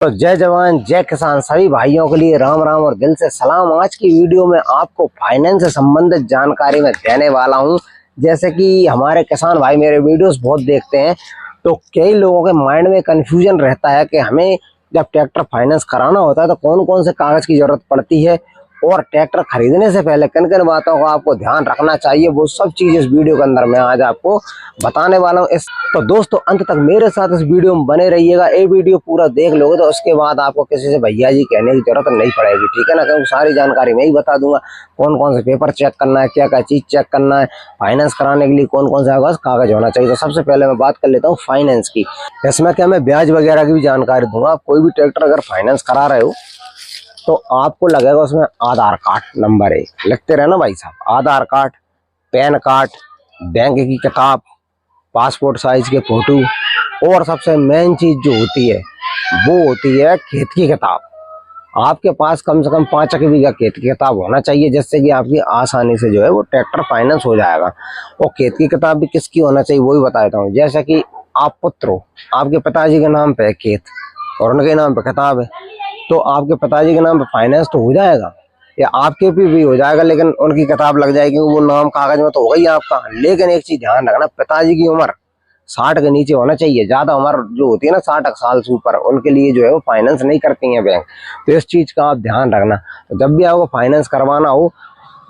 तो जय जवान जय किसान सभी भाइयों के लिए राम राम और दिल से सलाम। आज की वीडियो में आपको फाइनेंस से संबंधित जानकारी मैं देने वाला हूं। जैसे कि हमारे किसान भाई मेरे वीडियोस बहुत देखते हैं, तो कई लोगों के माइंड में कंफ्यूजन रहता है कि हमें जब ट्रैक्टर फाइनेंस कराना होता है तो कौन कौन से कागज की जरूरत पड़ती है और ट्रैक्टर खरीदने से पहले किन किन बातों का आपको ध्यान रखना चाहिए, वो सब चीज इस वीडियो के अंदर मैं आज आपको बताने वाला हूँ। तो दोस्तों अंत तक मेरे साथ इस वीडियो में बने रहिएगा। ये वीडियो पूरा देख लोगे तो उसके बाद आपको किसी से भैया जी कहने की जरूरत नहीं पड़ेगी, ठीक है ना, क्योंकि सारी जानकारी मैं ही बता दूंगा। कौन कौन से पेपर चेक करना है, क्या क्या चीज चेक करना है, फाइनेंस कराने के लिए कौन कौन सा कागज होना चाहिए। तो सबसे पहले मैं बात कर लेता हूँ फाइनेंस की। इसमें क्या मैं ब्याज वगैरह की भी जानकारी दूंगा। आप कोई भी ट्रैक्टर अगर फाइनेंस करा रहे हो तो आपको लगेगा उसमें आधार कार्ड नंबर 1 लिखते रहना भाई साहब। आधार कार्ड, पैन कार्ड, बैंक की किताब, पासपोर्ट साइज के फोटो और सबसे मेन चीज जो होती है वो होती है खेत की किताब। आपके पास कम से कम 5 बीघा खेत की किताब होना चाहिए, जिससे कि आपकी आसानी से जो है वो ट्रैक्टर फाइनेंस हो जाएगा। और खेत की किताब भी किसकी होना चाहिए वो भी बता देता हूँ। जैसे कि आप पुत्र हो, आपके पिताजी के नाम पे है खेत और उनके नाम पे किताब है, तो आपके पिताजी के नाम पे फाइनेंस तो हो जाएगा या आपके भी हो जाएगा, लेकिन उनकी किताब लग जाएगी। वो नाम कागज में तो होगा ही आपका। लेकिन एक चीज ध्यान रखना, पिताजी की उम्र 60 के नीचे होना चाहिए। ज्यादा उम्र जो होती है ना 60 साल से ऊपर, उनके लिए जो है वो फाइनेंस नहीं करती है बैंक। तो इस चीज का आप ध्यान रखना। तो जब भी आपको फाइनेंस करवाना हो,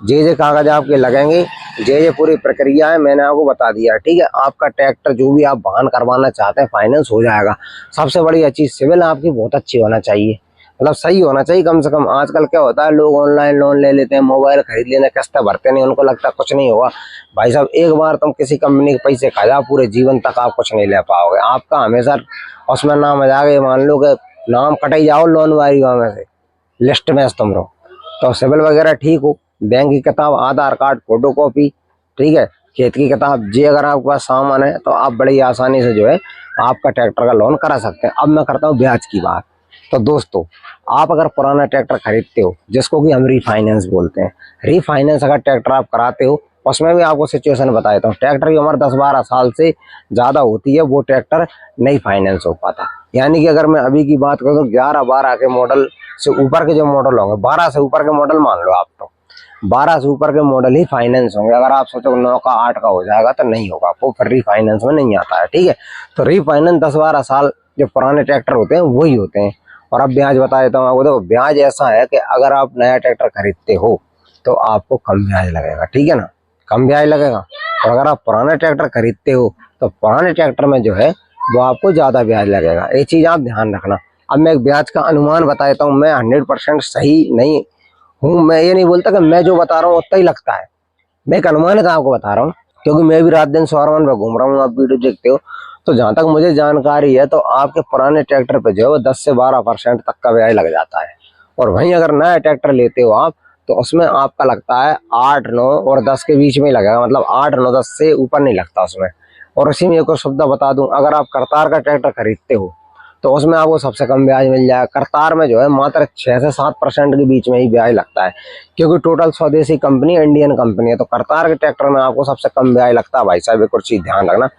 जे कागज आपके लगेंगे, जे पूरी प्रक्रिया है मैंने आपको बता दिया, ठीक है। आपका ट्रैक्टर जो भी आप वाहन करवाना चाहते हैं फाइनेंस हो जाएगा। सबसे बड़ी चीज सिविल आपकी बहुत अच्छी होना चाहिए, मतलब सही होना चाहिए कम से कम। आजकल क्या होता है, लोग ऑनलाइन लोन ले लेते हैं, मोबाइल खरीद लेने, किस्त भरते नहीं, उनको लगता है कुछ नहीं होगा। भाई साहब एक बार तुम किसी कंपनी के पैसे खा जाओ, पूरे जीवन तक आप कुछ नहीं ले पाओगे। आपका हमेशा उसमें नाम आ जाएगा। मान लो कि नाम कटाई जाओ लोन वाली में से लिस्ट में तुम रहो, तो सिविल वगैरह ठीक हो, बैंक की किताब, आधार कार्ड, फोटो कॉपी, ठीक है, खेत की किताब, जी अगर आपके पास सामान है तो आप बड़ी आसानी से जो है आपका ट्रैक्टर का लोन करा सकते हैं। अब मैं करता हूँ ब्याज की बात। तो दोस्तों आप अगर पुराना ट्रैक्टर खरीदते हो, जिसको कि हम रीफाइनेंस बोलते हैं, रीफाइनेंस अगर ट्रैक्टर आप कराते हो, उसमें भी आपको सिचुएशन बता देता हूँ। ट्रैक्टर की उम्र 10-12 साल से ज्यादा होती है, वो ट्रैक्टर नहीं फाइनेंस हो पाता। यानी कि अगर मैं अभी की बात करूँ तो 11-12 के मॉडल से ऊपर के जो मॉडल होंगे, 12 से ऊपर के मॉडल मान लो आप, तो 12 से ऊपर के मॉडल ही फाइनेंस होंगे। अगर आप सोचो 9 का 8 का हो जाएगा तो नहीं होगा, वो फिर रीफाइनेंस में नहीं आता है, ठीक है। तो रीफाइनेंस 10-12 साल जो पुराने ट्रैक्टर होते हैं वही होते हैं। और अब ब्याज बता देता हूँ आपको। देखो ब्याज ऐसा है कि अगर आप नया ट्रैक्टर खरीदते हो तो आपको कम ब्याज लगेगा, ठीक है ना, कम ब्याज लगेगा। और अगर आप पुराना ट्रैक्टर खरीदते हो तो पुराने ट्रैक्टर में जो है वो आपको ज्यादा ब्याज लगेगा। ये चीज आप ध्यान रखना। अब मैं एक ब्याज का अनुमान बता देता हूँ। मैं 100% सही नहीं हूँ, मैं ये नहीं बोलता कि मैं जो बता रहा हूँ उतना ही लगता है। मैं एक अनुमान का आपको बता रहा हूँ, क्योंकि मैं भी रात दिन शोरमान में घूम रहा हूँ, आप वीडियो देखते हो। तो जहां तक मुझे जानकारी है तो आपके पुराने ट्रैक्टर पे जो है वो 10 से 12% तक का ब्याज लग जाता है। और वहीं अगर नया ट्रैक्टर लेते हो आप तो उसमें आपका लगता है 8, 9 और 10 के बीच में ही लगेगा, मतलब 8, 9, 10 से ऊपर नहीं लगता उसमें। और उसी में एक और सुविधा बता दूं, अगर आप करतार का ट्रैक्टर खरीदते हो तो उसमें आपको सबसे कम ब्याज मिल जाएगा। करतार में जो है मात्र 6 से 7% के बीच में ही ब्याज लगता है, क्योंकि टोटल स्वदेशी कंपनी, इंडियन कंपनी है। तो करतार के ट्रैक्टर में आपको सबसे कम ब्याज लगता है भाई साहब, एक और चीज ध्यान रखना।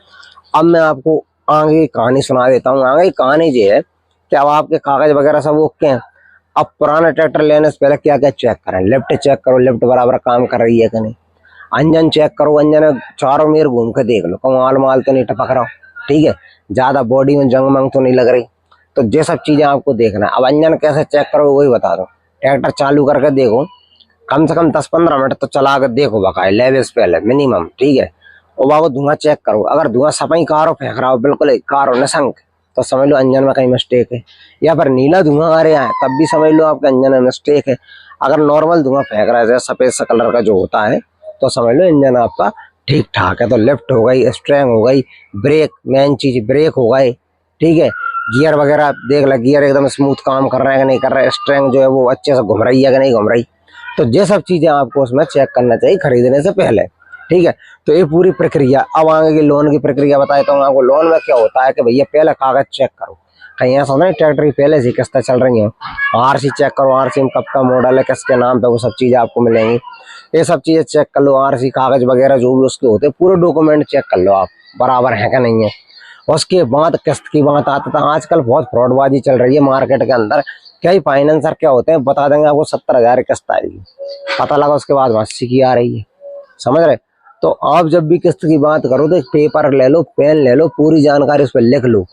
अब मैं आपको आगे की कहानी सुना देता हूँ। आगे की कहानी ये है कि अब आपके कागज वगैरह सब ओके हैं। अब पुराना ट्रैक्टर लेने से पहले क्या क्या चेक करें? लिफ्ट चेक करो, लिफ्ट बराबर काम कर रही है कि नहीं। इंजन चेक करो, इंजन चारों मेर घूम के देख लो, कमाल माल तो नहीं टपक रहा, ठीक है, ज्यादा बॉडी में जंग मंग तो नहीं लग रही। तो ये सब चीजें आपको देखना है। अब इंजन कैसे चेक करो वही बता दो। ट्रैक्टर चालू करके देखो, कम से कम 10-15 मिनट तो चला कर देखो बकाए, लेवल्स पहले मिनिमम, ठीक है। और वहाँ धुआं चेक करो। अगर धुआं सफाई कारो फेंक रहा हो, बिल्कुल कारो निशंक, तो समझ लो इंजन में कहीं मिस्टेक है। या फिर नीला धुआं आ रहा है तब भी समझ लो आपका इंजन में मिस्टेक है। अगर नॉर्मल धुआं फेंक रहा है जैसे सफेद सा कलर का जो होता है तो समझ लो इंजन आपका ठीक ठाक है। तो लेफ्ट हो गई, स्ट्रेंग हो गई, ब्रेक, मेन चीज ब्रेक हो गए, ठीक है। गियर वगैरह देख ला, गियर एकदम स्मूथ काम कर रहा है कि नहीं कर रहा है, स्ट्रेंग जो है वो अच्छे से घूम रही है कि नहीं घूम रही। तो ये सब चीजें आपको उसमें चेक करना चाहिए खरीदने से पहले, ठीक है। तो ये पूरी प्रक्रिया। अब आगे की लोन की प्रक्रिया बताता हूँ आपको। लोन में क्या होता है कि भैया पहले कागज चेक करो, कहीं ऐसा नहीं ट्रैक्टर की पहले से किस्तें चल रही हैं। आरसी चेक करो, आरसी में कब का मॉडल है, किसके नाम पे, वो सब चीजें आपको मिलेंगी। ये सब चीजें चेक कर लो। आरसी कागज वगैरह जो भी उसके होते हैं पूरे डॉक्यूमेंट चेक कर लो आप, बराबर है क्या नहीं है। उसके बाद किस्त की बात आता था। आजकल बहुत फ्रॉडबाजी चल रही है मार्केट के अंदर। कई फाइनेंसर क्या होते हैं, बता देंगे आपको 70,000 किस्त आएगी, पता लगा उसके बाद 80 की आ रही है, समझ रहे। तो आप जब भी किस्त की बात करो तो एक पेपर ले लो, पेन ले लो, पूरी जानकारी उस पर लिख लो,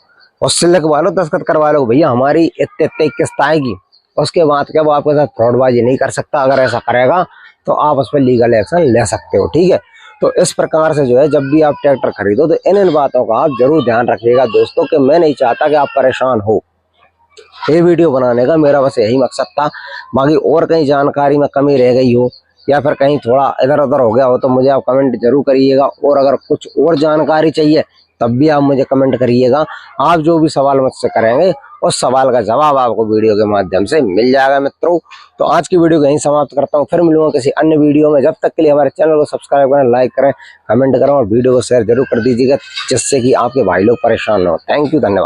उससे लिखवा लो, दस्तखत करवा लो, भैया हमारी इतने इतने किस्त आएगी। उसके बाद क्या वो आपके साथ फ्रॉडबाजी नहीं कर सकता। अगर ऐसा करेगा तो आप उस पर लीगल एक्शन ले सकते हो, ठीक है। तो इस प्रकार से जो है जब भी आप ट्रैक्टर खरीदो तो इन बातों का आप जरूर ध्यान रखिएगा दोस्तों, कि मैं नहीं चाहता कि आप परेशान हो। ये वीडियो बनाने का मेरा बस यही मकसद था। बाकी और कहीं जानकारी में कमी रह गई हो या फिर कहीं थोड़ा इधर उधर हो गया हो तो मुझे आप कमेंट जरूर करिएगा। और अगर कुछ और जानकारी चाहिए तब भी आप मुझे कमेंट करिएगा। आप जो भी सवाल मुझसे करेंगे उस सवाल का जवाब आपको वीडियो के माध्यम से मिल जाएगा मित्रों। तो आज की वीडियो को यहीं समाप्त करता हूँ, फिर मिलूंगा किसी अन्य वीडियो में। जब तक के लिए हमारे चैनल को सब्सक्राइब करें, लाइक करें, कमेंट करें और वीडियो को शेयर जरूर कर दीजिएगा, जिससे कि आपके भाई लोग परेशान ना हो। थैंक यू, धन्यवाद।